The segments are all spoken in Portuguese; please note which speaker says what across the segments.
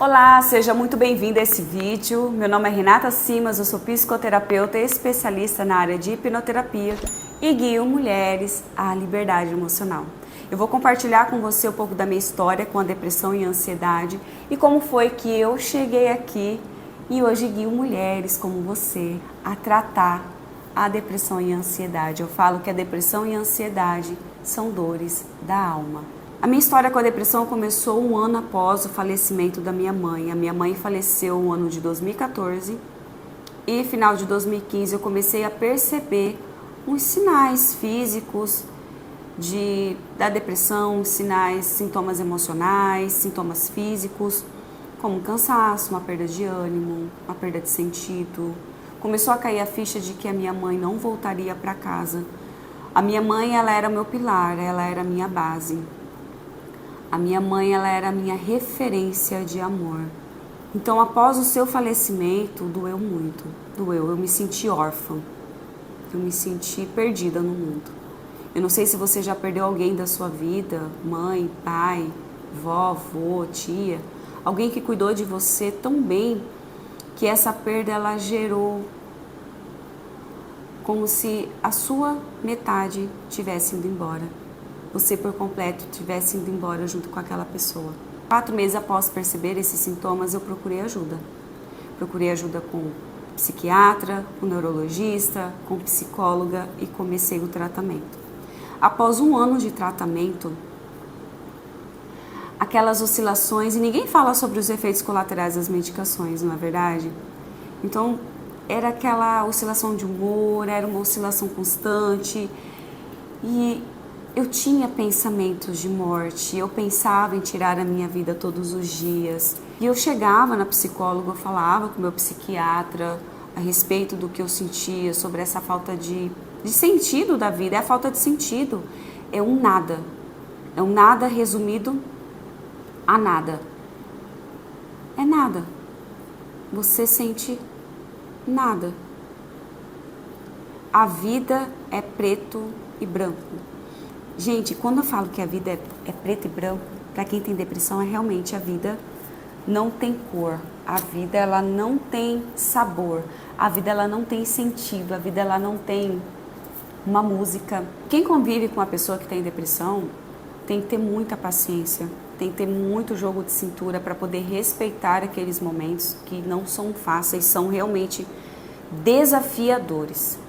Speaker 1: Olá, seja muito bem-vindo a esse vídeo. Meu nome é Renata Simas, eu sou psicoterapeuta e especialista na área de hipnoterapia e guio mulheres à liberdade emocional. Eu vou compartilhar com você um pouco da minha história com a depressão e a ansiedade e como foi que eu cheguei aqui e hoje guio mulheres como você a tratar a depressão e a ansiedade. Eu falo que a depressão e a ansiedade são dores da alma. A minha história com a depressão começou um ano após o falecimento da minha mãe. A minha mãe faleceu no ano de 2014 e final de 2015 eu comecei a perceber uns sinais físicos da depressão, sintomas emocionais, sintomas físicos, como cansaço, uma perda de ânimo, uma perda de sentido. Começou a cair a ficha de que a minha mãe não voltaria para casa. A minha mãe, ela era meu pilar, ela era a minha base. A minha mãe, ela era a minha referência de amor. Então, após o seu falecimento, doeu muito. Doeu, eu me senti órfã. Eu me senti perdida no mundo. Eu não sei se você já perdeu alguém da sua vida, mãe, pai, vó, avô, tia, alguém que cuidou de você tão bem que essa perda, ela gerou como se a sua metade tivesse ido embora. Você por completo tivesse ido embora junto com aquela pessoa. 4 meses após perceber esses sintomas, eu procurei ajuda. Procurei ajuda com psiquiatra, com neurologista, com psicóloga e comecei o tratamento. Após um ano de tratamento, aquelas oscilações, e ninguém fala sobre os efeitos colaterais das medicações, não é verdade? Então, era aquela oscilação de humor, era uma oscilação constante e eu tinha pensamentos de morte, eu pensava em tirar a minha vida todos os dias. E eu chegava na psicóloga, eu falava com o meu psiquiatra a respeito do que eu sentia, sobre essa falta de sentido da vida. É a falta de sentido, é um nada resumido a nada. É nada, você sente nada. A vida é preto e branco. Gente, quando eu falo que a vida é preto e branco, para quem tem depressão, é realmente a vida não tem cor, a vida ela não tem sabor, a vida ela não tem sentido, a vida ela não tem uma música. Quem convive com uma pessoa que tem depressão tem que ter muita paciência, tem que ter muito jogo de cintura para poder respeitar aqueles momentos que não são fáceis, são realmente desafiadores.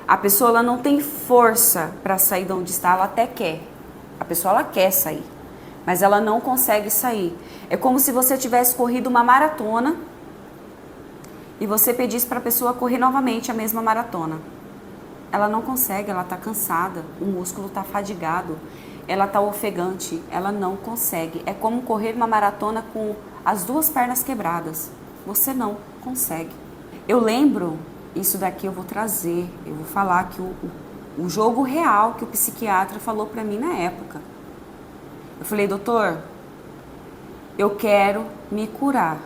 Speaker 1: A pessoa ela não tem força para sair de onde está, ela até quer. A pessoa ela quer sair, mas ela não consegue sair. É como se você tivesse corrido uma maratona e você pedisse para a pessoa correr novamente a mesma maratona. Ela não consegue, ela está cansada, o músculo está fadigado, ela está ofegante, ela não consegue. É como correr uma maratona com as 2 pernas quebradas. Você não consegue. Eu lembro... Isso daqui eu vou trazer, eu vou falar que o jogo real que o psiquiatra falou pra mim na época. Eu falei, doutor, eu quero me curar.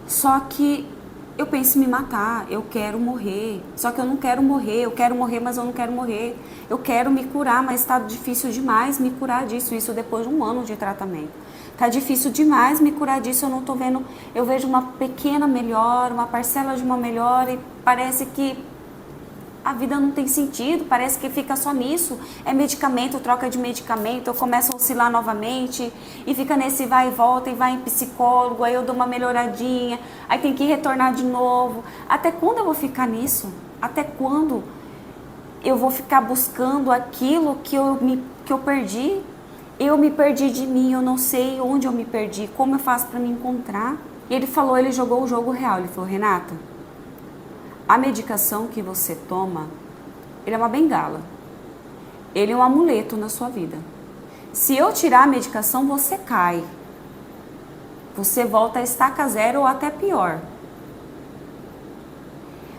Speaker 1: Só que eu penso em me matar, eu quero morrer. Só que eu não quero morrer, eu quero morrer, mas eu não quero morrer. Eu quero me curar, mas está difícil demais me curar disso. Isso depois de um ano de tratamento. Tá difícil demais me curar disso, eu não tô vendo, eu vejo uma pequena melhora, uma parcela de uma melhora e parece que a vida não tem sentido, parece que fica só nisso, é medicamento, troca de medicamento, eu começo a oscilar novamente e fica nesse vai e volta e vai em psicólogo, aí eu dou uma melhoradinha, aí tem que retornar de novo. Até quando eu vou ficar nisso? Até quando eu vou ficar buscando aquilo que eu perdi? Eu me perdi de mim, eu não sei onde eu me perdi, como eu faço para me encontrar? E ele falou, ele jogou o jogo real, ele falou, Renata, a medicação que você toma, ele é uma bengala, ele é um amuleto na sua vida. Se eu tirar a medicação, você cai, você volta a estaca zero ou até pior.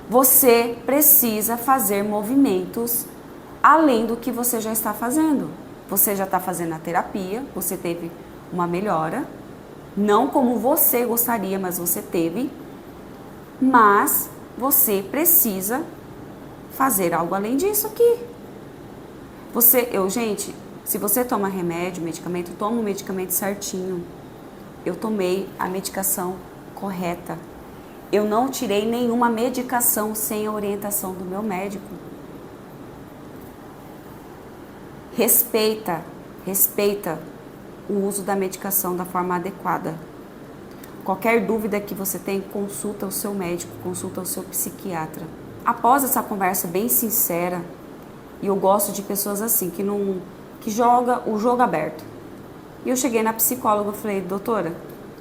Speaker 1: Você precisa fazer movimentos além do que você já está fazendo. Você já está fazendo a terapia, você teve uma melhora, não como você gostaria, mas você teve, mas você precisa fazer algo além disso aqui. Gente, se você toma remédio, medicamento, toma o medicamento certinho. eu tomei a medicação correta. Eu não tirei nenhuma medicação sem a orientação do meu médico. Respeita o uso da medicação da forma adequada. Qualquer dúvida que você tem, consulta o seu médico, consulta o seu psiquiatra. Após essa conversa bem sincera, e eu gosto de pessoas assim, que joga o jogo aberto. E eu cheguei na psicóloga e falei, doutora,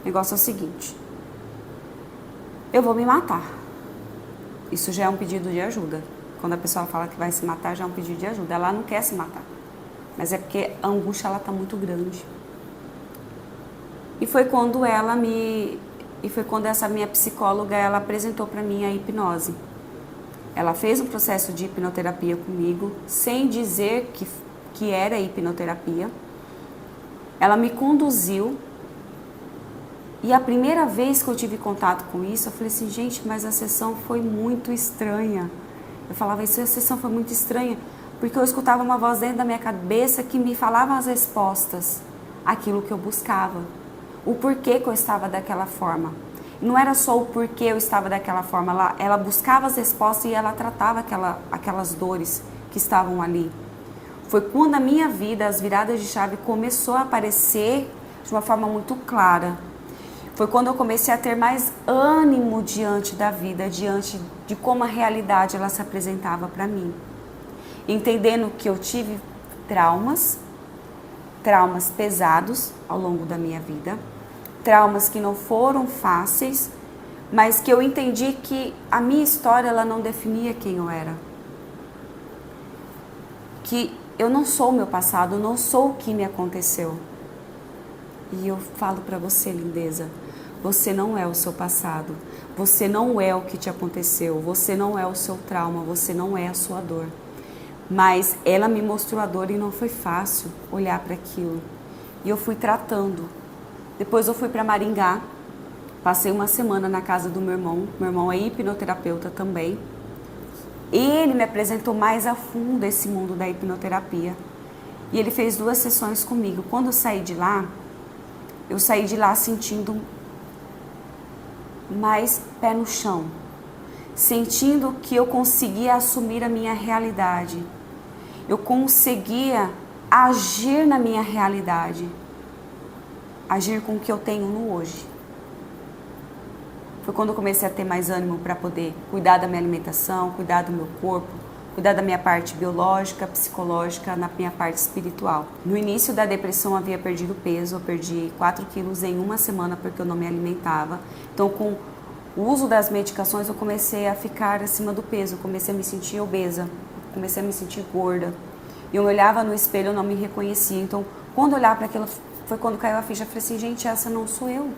Speaker 1: o negócio é o seguinte, eu vou me matar. Isso já é um pedido de ajuda. Quando a pessoa fala que vai se matar, já é um pedido de ajuda. Ela não quer se matar, mas é porque a angústia ela tá muito grande. E foi quando essa minha psicóloga ela apresentou para mim a hipnose. Ela fez um processo de hipnoterapia comigo, sem dizer que era hipnoterapia. Ela me conduziu. E a primeira vez que eu tive contato com isso, eu falei assim, gente, mas a sessão foi muito estranha. Eu falava isso, a sessão foi muito estranha, porque eu escutava uma voz dentro da minha cabeça que me falava as respostas, aquilo que eu buscava. O porquê que eu estava daquela forma. Não era só o porquê eu estava daquela forma, ela buscava as respostas e ela tratava aquelas dores que estavam ali. Foi quando a minha vida, as viradas de chave começou a aparecer de uma forma muito clara. Foi quando eu comecei a ter mais ânimo diante da vida, diante de como a realidade ela se apresentava para mim. Entendendo que eu tive traumas pesados ao longo da minha vida, traumas que não foram fáceis, mas que eu entendi que a minha história ela não definia quem eu era. Que eu não sou o meu passado, eu não sou o que me aconteceu. E eu falo para você, lindeza, você não é o seu passado, você não é o que te aconteceu, você não é o seu trauma, você não é a sua dor. Mas ela me mostrou a dor e não foi fácil olhar para aquilo. E eu fui tratando. Depois eu fui para Maringá, passei uma semana na casa do meu irmão é hipnoterapeuta também. Ele me apresentou mais a fundo esse mundo da hipnoterapia. E ele fez 2 sessões comigo. Quando eu saí de lá sentindo mais pé no chão. Sentindo que eu conseguia assumir a minha realidade. Eu conseguia agir na minha realidade. Agir com o que eu tenho no hoje. Foi quando eu comecei a ter mais ânimo para poder cuidar da minha alimentação, cuidar do meu corpo, cuidar da minha parte biológica, psicológica, na minha parte espiritual. No início da depressão eu havia perdido peso, eu perdi 4 quilos em uma semana porque eu não me alimentava. Então com o uso das medicações eu comecei a ficar acima do peso, comecei a me sentir obesa, comecei a me sentir gorda. E eu me olhava no espelho, eu não me reconhecia. Então quando eu olhava para aquilo, foi quando caiu a ficha, eu falei assim, gente, essa não sou eu.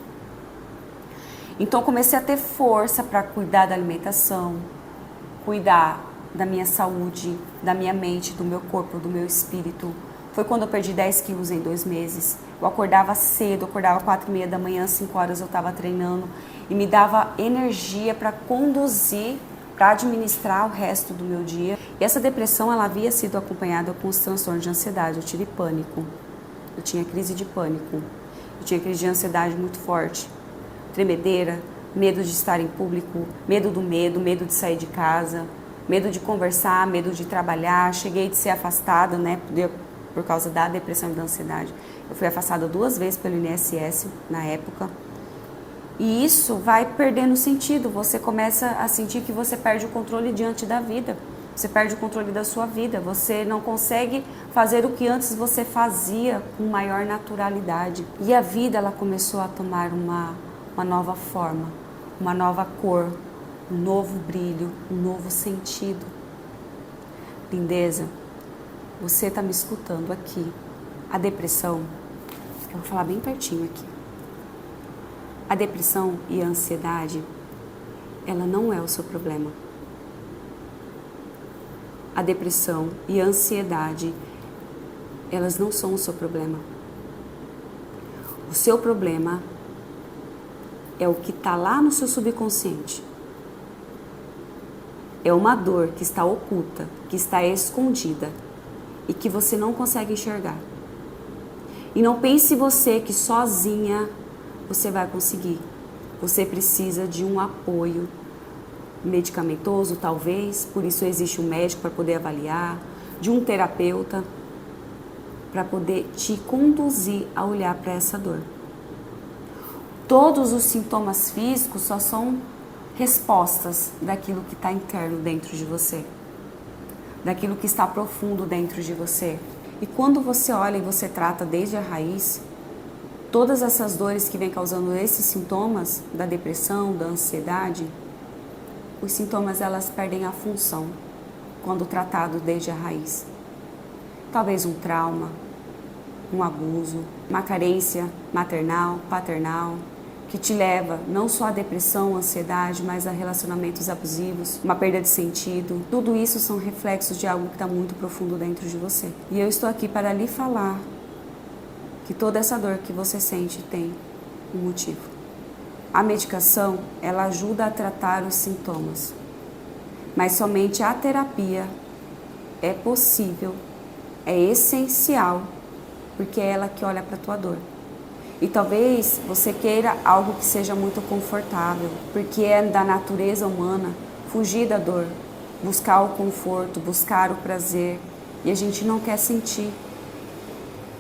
Speaker 1: Então comecei a ter força para cuidar da alimentação, cuidar da minha saúde, da minha mente, do meu corpo, do meu espírito. Foi quando eu perdi 10 quilos em 2 meses. Eu acordava cedo, eu acordava 4h30 da manhã, 5 horas eu estava treinando. E me dava energia para conduzir, para administrar o resto do meu dia. E essa depressão, ela havia sido acompanhada com os transtornos de ansiedade. Eu tive pânico. Eu tinha crise de pânico. Eu tinha crise de ansiedade muito forte. Tremedeira, medo de estar em público, medo do medo de sair de casa, medo de conversar, medo de trabalhar. Cheguei de ser afastada, né, por causa da depressão e da ansiedade. Eu fui afastada 2 vezes pelo INSS na época. E isso vai perdendo sentido. Você começa a sentir que você perde o controle diante da vida. Você perde o controle da sua vida. Você não consegue fazer o que antes você fazia com maior naturalidade. E a vida ela começou a tomar uma nova forma, uma nova cor, um novo brilho, um novo sentido. Lindeza, você está me escutando aqui. A depressão, eu vou falar bem pertinho aqui. A depressão e a ansiedade, ela não é o seu problema. A depressão e a ansiedade, elas não são o seu problema. O seu problema é o que está lá no seu subconsciente. É uma dor que está oculta, que está escondida e que você não consegue enxergar. E não pense você que sozinha você vai conseguir. Você precisa de um apoio medicamentoso, talvez, por isso existe um médico para poder avaliar, de um terapeuta para poder te conduzir a olhar para essa dor. Todos os sintomas físicos só são respostas daquilo que está interno dentro de você, daquilo que está profundo dentro de você. E quando você olha e você trata desde a raiz, todas essas dores que vêm causando esses sintomas da depressão, da ansiedade, os sintomas elas perdem a função quando tratado desde a raiz. Talvez um trauma, um abuso, uma carência maternal, paternal, que te leva não só à depressão, ansiedade, mas a relacionamentos abusivos, uma perda de sentido. Tudo isso são reflexos de algo que está muito profundo dentro de você. E eu estou aqui para lhe falar que toda essa dor que você sente tem um motivo. A medicação, ela ajuda a tratar os sintomas, mas somente a terapia é possível, é essencial, porque é ela que olha para a tua dor. E talvez você queira algo que seja muito confortável, porque é da natureza humana fugir da dor, buscar o conforto, buscar o prazer, e a gente não quer sentir.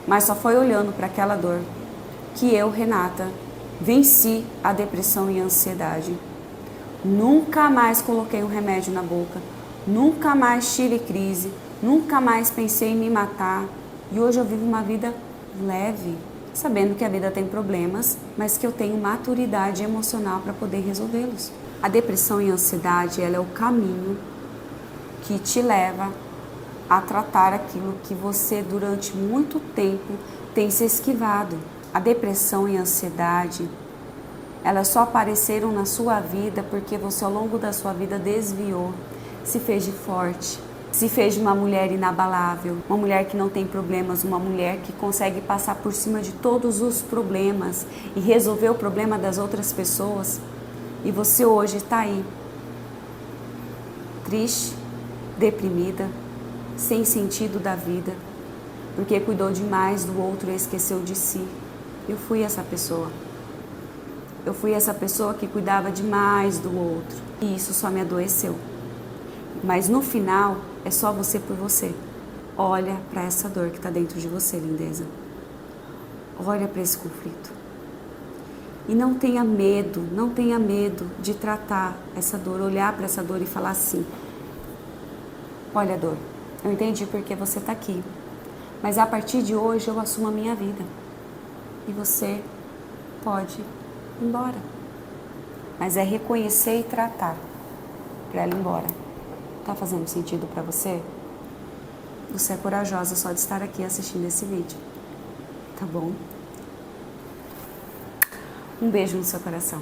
Speaker 1: Mas só foi olhando para aquela dor que eu, Renata, venci a depressão e a ansiedade. Nunca mais coloquei um remédio na boca, nunca mais tive crise, nunca mais pensei em me matar. E hoje eu vivo uma vida leve, sabendo que a vida tem problemas, mas que eu tenho maturidade emocional para poder resolvê-los. A depressão e a ansiedade, ela é o caminho que te leva a tratar aquilo que você durante muito tempo tem se esquivado. A depressão e a ansiedade, elas só apareceram na sua vida porque você ao longo da sua vida desviou, se fez de forte, se fez de uma mulher inabalável, uma mulher que não tem problemas, uma mulher que consegue passar por cima de todos os problemas e resolver o problema das outras pessoas. E você hoje está aí, triste, deprimida, sem sentido da vida, porque cuidou demais do outro e esqueceu de si. Eu fui essa pessoa. Eu fui essa pessoa que cuidava demais do outro. E isso só me adoeceu. Mas no final, é só você por você. Olha para essa dor que está dentro de você, lindeza. Olha para esse conflito. E não tenha medo de tratar essa dor, olhar para essa dor e falar assim: olha, dor, eu entendi porque você está aqui. Mas a partir de hoje eu assumo a minha vida. E você pode ir embora. Mas é reconhecer e tratar para ela ir embora. Tá fazendo sentido para você? Você é corajosa só de estar aqui assistindo esse vídeo. Tá bom? Um beijo no seu coração.